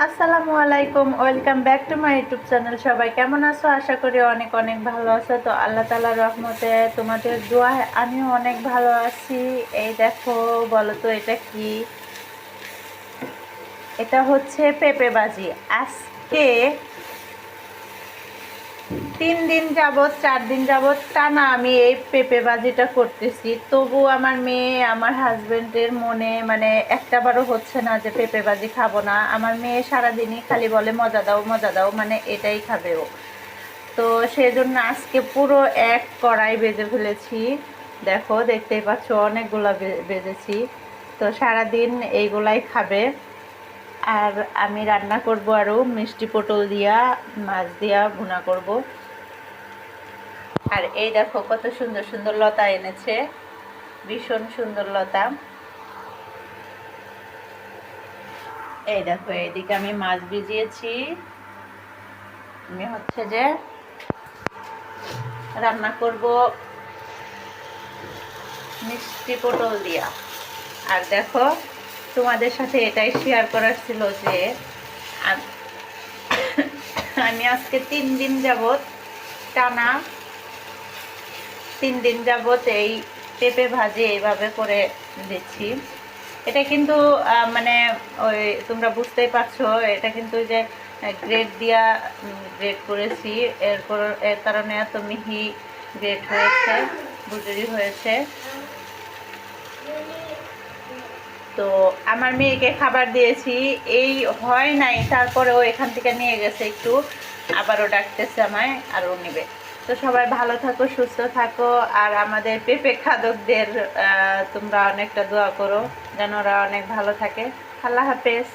আসসালামু আলাইকুম, welcome back to my YouTube channel. সবাই কেমন আছো? আশা করি অনেক অনেক ভালো আছো। তো আল্লাহ তাআলার রহমতে তোমাদের দোয়ায় আমিও অনেক ভালো আছি। এই দেখো, বলো তো এটা কি? এটা হচ্ছে পেঁপে ভাজি। আজকে 3 দিন যাবৎ 4 দিন যাবৎ টানা আমি এই পেঁপে ভাজিটা করতেছি, তবু আমার মেয়ে আমার হাজবেন্ডের মনে মানে একটাবারও হচ্ছে না যে পেঁপে ভাজি খাবো না। আমার মেয়ে সারাদিনই খালি বলে মজা দাও মজা দাও, মানে এটাই খাবে ও। তো সেজন্য আজকে পুরো এক কড়াই বেজে ফেলেছি। দেখো, দেখতেই পাচ্ছ অনেকগুলা বেজেছি। তো সারাদিন এইগুলাই খাবে। আর আমি রান্না করব আরও মিষ্টি পটল দিয়া, মাছ দিয়া ভুনা করব। আর এই দেখো কত সুন্দর সুন্দর লতা এনেছে, ভীষণ সুন্দর লতা। এই দেখো, এইদিকে আমি মাছ ভিজিয়েছি। আমি হচ্ছে যে রান্না করব মিষ্টি পটল দিয়া। আর দেখো, তোমাদের সাথে এটাই শেয়ার করার ছিল যে আমি আজকে 3 দিন যাবৎ টানা 3 দিন যাবৎ এই পেঁপে ভাজি এইভাবে করে দিচ্ছি। এটা কিন্তু মানে ওই তোমরা বুঝতেই পারছো, এটা কিন্তু যে গ্রেড দিয়া গ্রেড করেছি, এর কারণে এত মিহি গ্রেড হয়েছে, বুজুরি হয়েছে। তো আমার মেয়েকে খাবার দিয়েছি, এই হয় নাই, তারপরে ও এখান থেকে নিয়ে গেছে একটু, আবারও ডাকতেছে আমায় আরও নেবে। তো সবাই ভালো থাকো, সুস্থ থাকো। আর আমাদের পেঁপে খাদকদের তোমরা অনেকটা দোয়া করো যেন ওরা অনেক ভালো থাকে। আল্লাহ হাফেজ।